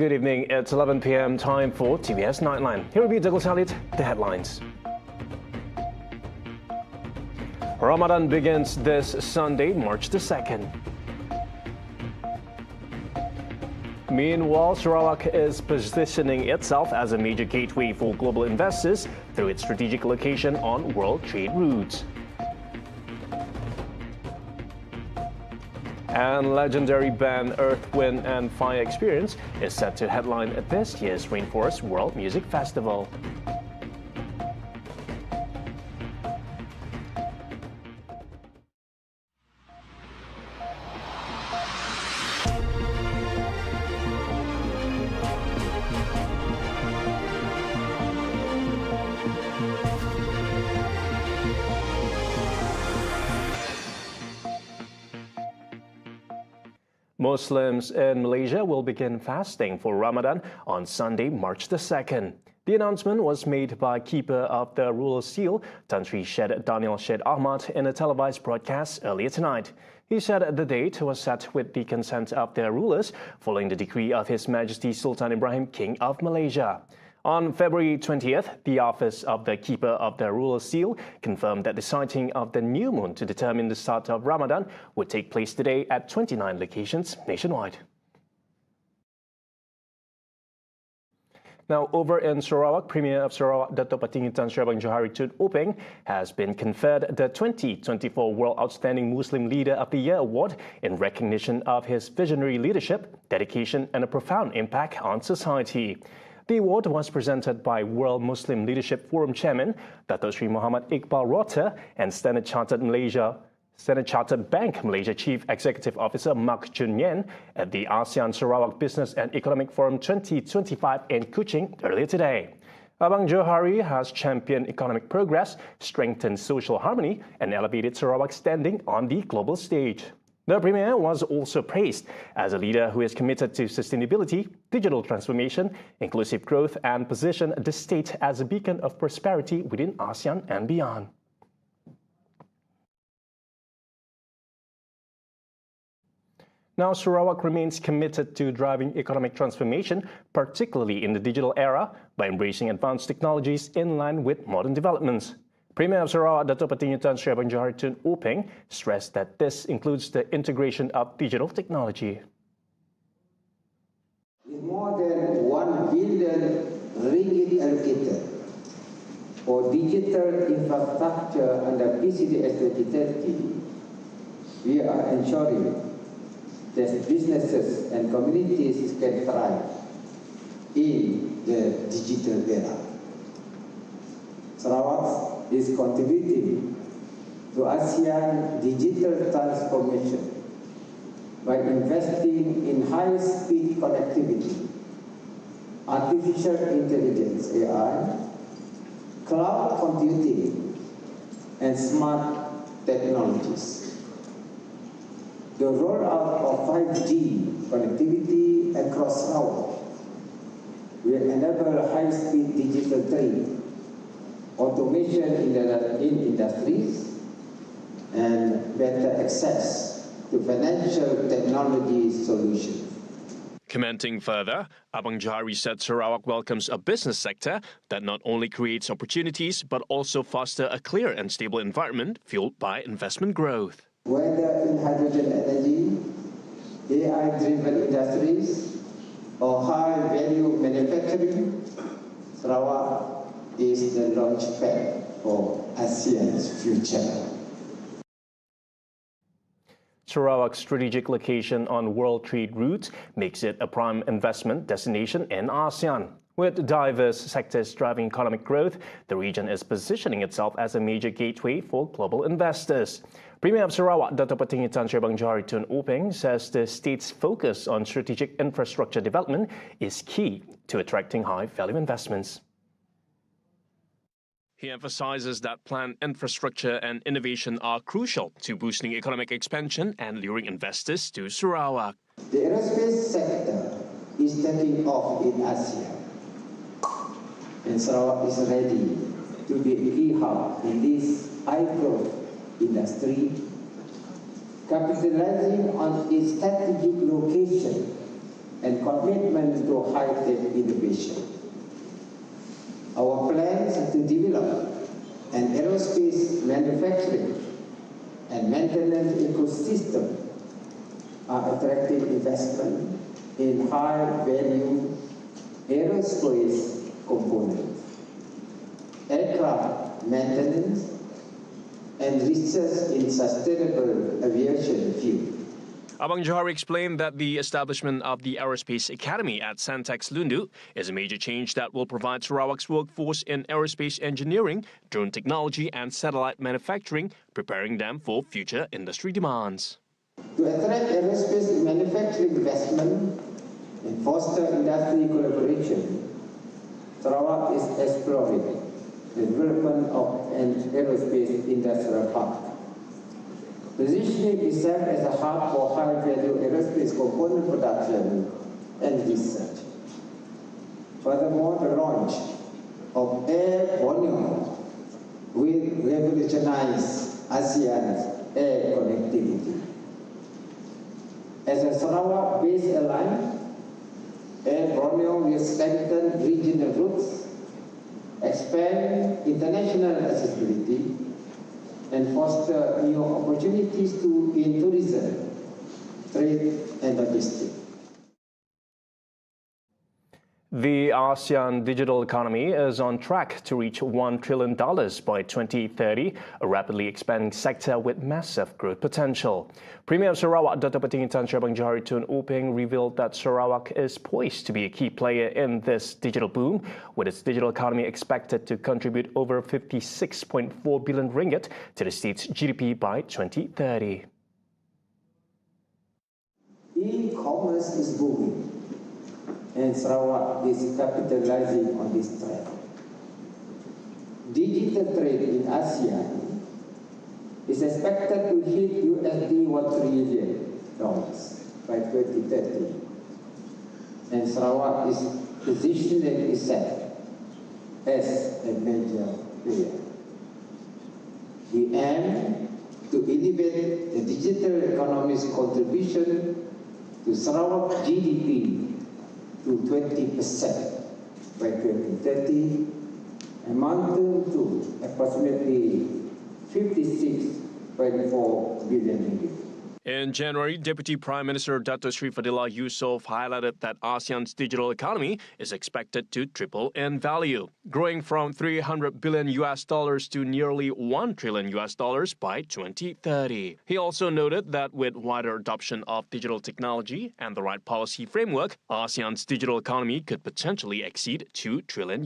Good evening, it's 11 p.m. time for TVS Nightline. Here will be Douglas Elliott, the headlines. Ramadan begins this Sunday, March the 2nd. Meanwhile, Sarawak is positioning itself as a major gateway for global investors through its strategic location on world trade routes. And legendary band Earth, Wind and Fire Experience is set to headline this year's Rainforest World Music Festival. Muslims in Malaysia will begin fasting for Ramadan on Sunday, March the 2nd. The announcement was made by Keeper of the Ruler Seal, Tan Sri Syed Daniel Syed Ahmad, in a televised broadcast earlier tonight. He said the date was set with the consent of their rulers following the decree of His Majesty Sultan Ibrahim, King of Malaysia. On February 20th, the Office of the Keeper of the Ruler Seal confirmed that the sighting of the new moon to determine the start of Ramadan would take place today at 29 locations nationwide. Now, over in Sarawak, Premier of Sarawak, Dato' Patinggi Tan Sri Abang Johari Tun Upeng, has been conferred the 2024 World Outstanding Muslim Leader of the Year Award in recognition of his visionary leadership, dedication and a profound impact on society. The award was presented by World Muslim Leadership Forum Chairman Dato' Sri Muhammad Iqbal Rota and Standard Chartered Bank Malaysia Chief Executive Officer Mak Chun Yen at the ASEAN Sarawak Business and Economic Forum 2025 in Kuching earlier today. Abang Johari has championed economic progress, strengthened social harmony and elevated Sarawak's standing on the global stage. The Premier was also praised as a leader who is committed to sustainability, digital transformation, inclusive growth and positioned the state as a beacon of prosperity within ASEAN and beyond. Now, Sarawak remains committed to driving economic transformation, particularly in the digital era, by embracing advanced technologies in line with modern developments. Premier of Sarawak, Dato' Patinggi Tan Sri Abang Johari Tun Upeng, stressed that this includes the integration of digital technology. With more than 1 billion ringgit allocated for digital infrastructure under PCDS 2030, we are ensuring that businesses and communities can thrive in the digital era. Sarawak is contributing to ASEAN digital transformation by investing in high-speed connectivity, artificial intelligence (AI), cloud computing, and smart technologies. The rollout of 5G connectivity across Sarawak will enable high-speed digital trade, automation in industries, and better access to financial technology solutions. Commenting further, Abang Johari said Sarawak welcomes a business sector that not only creates opportunities but also foster a clear and stable environment fueled by investment growth. Whether in hydrogen energy, AI-driven industries, or high-value manufacturing, Sarawak is the launchpad for ASEAN's future. Sarawak's strategic location on world trade routes makes it a prime investment destination in ASEAN. With diverse sectors driving economic growth, the region is positioning itself as a major gateway for global investors. Premier of Sarawak, Dato' Patinggi Tan Sri Abang Johari Tun Upeng, says the state's focus on strategic infrastructure development is key to attracting high-value investments. He emphasizes that planned infrastructure and innovation are crucial to boosting economic expansion and luring investors to Sarawak. The aerospace sector is taking off in ASEAN, and Sarawak is ready to be a key hub in this high-growth industry, capitalizing on its strategic location and commitment to high-tech innovation. Our plans to develop an aerospace manufacturing and maintenance ecosystem are attracting investment in high-value aerospace components, aircraft maintenance, and research in sustainable aviation fuel. Abang Johari explained that the establishment of the Aerospace Academy at Santex Lundu is a major change that will provide Sarawak's workforce in aerospace engineering, drone technology and satellite manufacturing, preparing them for future industry demands. To attract aerospace manufacturing investment and foster industry collaboration, Sarawak is exploring the development of an aerospace industrial park, positioning itself as a hub for high-value aerospace component production and research. Furthermore, the launch of Air Borneo will revolutionize ASEAN'S air connectivity. As a Sarawak-based airline, Air Borneo will strengthen regional routes, expand international accessibility, and foster new opportunities in tourism, trade, and logistics. The ASEAN digital economy is on track to reach $1 trillion by 2030, a rapidly expanding sector with massive growth potential. Premier of Sarawak, Dr. Patinggi Tan Sri Abang Johari Tun Uping, revealed that Sarawak is poised to be a key player in this digital boom, with its digital economy expected to contribute over 56.4 billion ringgit to the state's GDP by 2030. E-commerce is booming, and Sarawak is capitalizing on this trend. Digital trade in ASEAN is expected to hit $1 trillion by 2030, and Sarawak is positioning itself as a major player. We aim to elevate the digital economy's contribution to Sarawak GDP to 20% by 2030, amounting to approximately 56.4 billion ringgit. In January, Deputy Prime Minister Dato Sri Fadillah Yusof highlighted that ASEAN's digital economy is expected to triple in value, growing from $300 billion to nearly $1 trillion by 2030. He also noted that with wider adoption of digital technology and the right policy framework, ASEAN's digital economy could potentially exceed $2 trillion.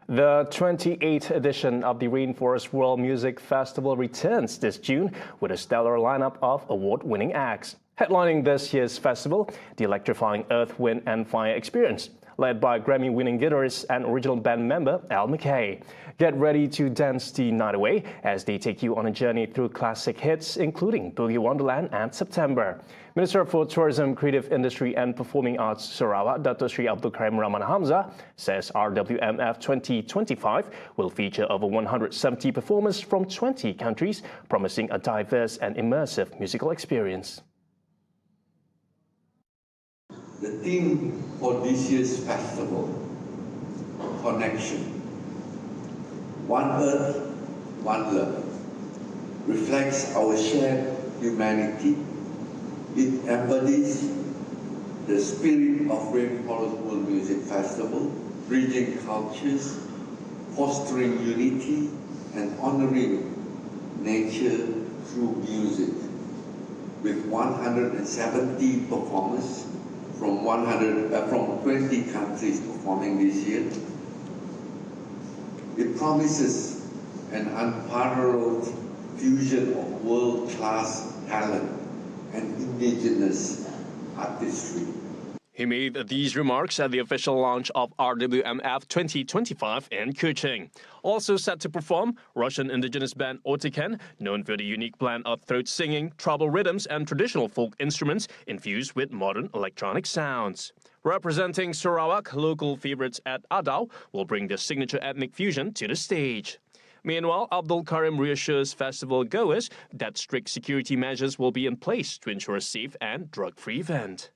The 28th edition of the Rainforest World Music Festival returns this June with a stellar lineup of award-winning acts. Headlining this year's festival, the electrifying Earth, Wind and Fire Experience, led by Grammy-winning guitarist and original band member Al McKay. Get ready to dance the night away as they take you on a journey through classic hits, including Boogie Wonderland and September. Minister for Tourism, Creative Industry and Performing Arts Sarawak, Dato Sri Abdul Karim Rahman Hamzah, says RWMF 2025 will feature over 170 performers from 20 countries, promising a diverse and immersive musical experience. The theme for this year's festival, Connection, One Earth, One Love, reflects our shared humanity. It embodies the spirit of Rainforest World Music Festival, bridging cultures, fostering unity, and honoring nature through music. With 170 performers from 20 countries performing this year, it promises an unparalleled fusion of world-class talent and indigenous artistry. He made these remarks at the official launch of RWMF 2025 in Kuching. Also set to perform, Russian indigenous band Otiken, known for the unique blend of throat singing, tribal rhythms and traditional folk instruments infused with modern electronic sounds. Representing Sarawak, local favorites at Adau will bring their signature ethnic fusion to the stage. Meanwhile, Abdul Karim reassures festival goers that strict security measures will be in place to ensure a safe and drug-free event.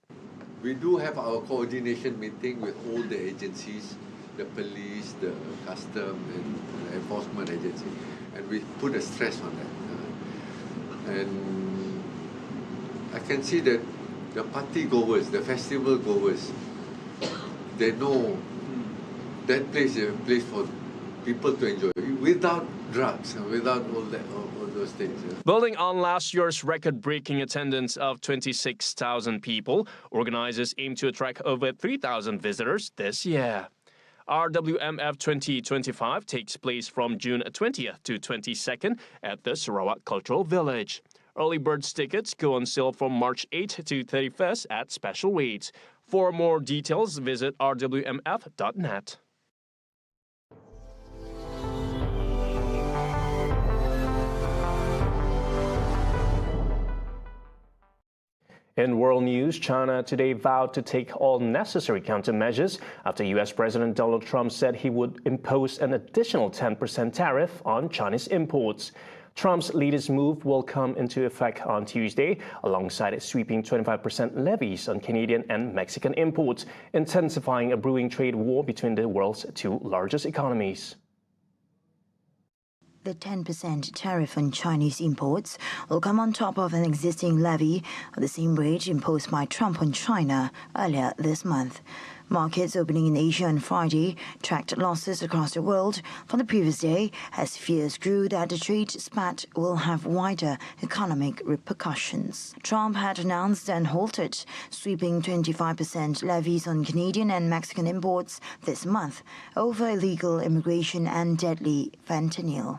We do have our coordination meeting with all the agencies, the police, the custom and the enforcement agency, and we put a stress on that. And I can see that the party goers, the festival goers, they know that place is a place for people to enjoy without drugs, without all those things. Building on last year's record-breaking attendance of 26,000 people, organizers aim to attract over 3,000 visitors this year. RWMF 2025 takes place from June 20th to 22nd at the Sarawak Cultural Village. Early bird tickets go on sale from March 8th to 31st at special rates. For more details, visit rwmf.net. In world news, China today vowed to take all necessary countermeasures after U.S. President Donald Trump said he would impose an additional 10% tariff on Chinese imports. Trump's latest move will come into effect on Tuesday, alongside its sweeping 25% levies on Canadian and Mexican imports, intensifying a brewing trade war between the world's two largest economies. The 10% tariff on Chinese imports will come on top of an existing levy of the same rate imposed by Trump on China earlier this month. Markets opening in Asia on Friday tracked losses across the world from the previous day as fears grew that the trade spat will have wider economic repercussions. Trump had announced and halted sweeping 25% levies on Canadian and Mexican imports this month over illegal immigration and deadly fentanyl.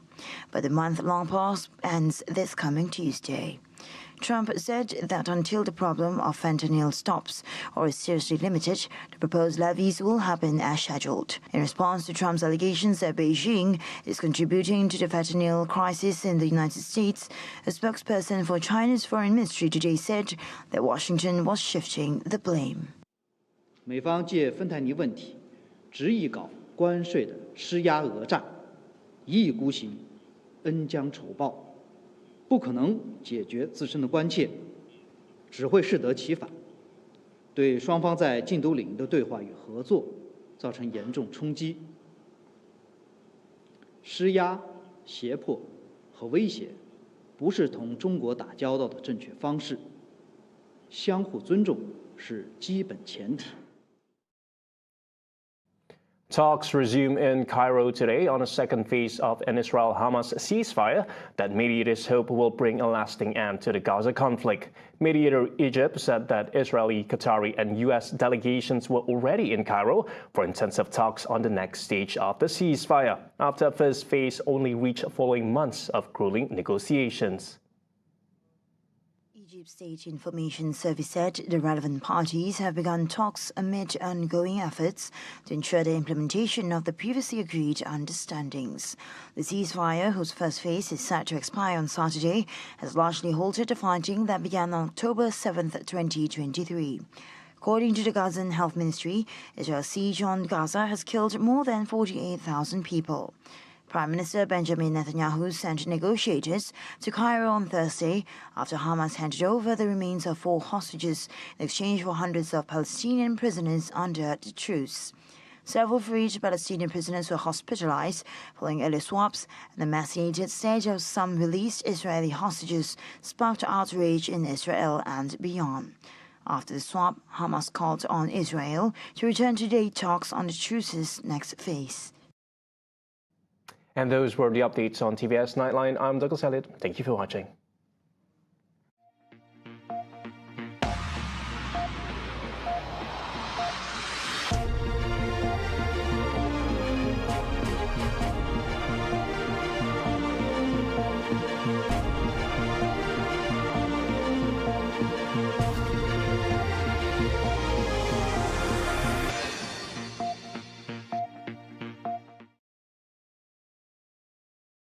But the month-long pause ends this coming Tuesday. Trump said that until the problem of fentanyl stops or is seriously limited, the proposed levies will happen as scheduled. In response to Trump's allegations that Beijing is contributing to the fentanyl crisis in the United States, a spokesperson for China's foreign ministry today said that Washington was shifting the blame. 美方借芬太尼问题执意搞关税的施压讹诈，一意孤行，恩将仇报。 不可能解决自身的关切，只会适得其反，对双方在禁毒领域的对话与合作造成严重冲击。施压、胁迫和威胁不是同中国打交道的正确方式，相互尊重是基本前提。 Talks resume in Cairo today on a second phase of an Israel-Hamas ceasefire that mediators hope will bring a lasting end to the Gaza conflict. Mediator Egypt said that Israeli, Qatari and U.S. delegations were already in Cairo for intensive talks on the next stage of the ceasefire, after a first phase only reached following months of grueling negotiations. Egypt State Information Service said the relevant parties have begun talks amid ongoing efforts to ensure the implementation of the previously agreed understandings. The ceasefire, whose first phase is set to expire on Saturday, has largely halted the fighting that began on October 7, 2023. According to the Gazan Health Ministry, Israel's siege on Gaza has killed more than 48,000 people. Prime Minister Benjamin Netanyahu sent negotiators to Cairo on Thursday after Hamas handed over the remains of 4 hostages in exchange for hundreds of Palestinian prisoners under the truce. Several freed Palestinian prisoners were hospitalized following early swaps, and the emaciated state of some released Israeli hostages sparked outrage in Israel and beyond. After the swap, Hamas called on Israel to return to date talks on the truce's next phase. And those were the updates on TVS Nightline. I'm Douglas Elliott. Thank you for watching.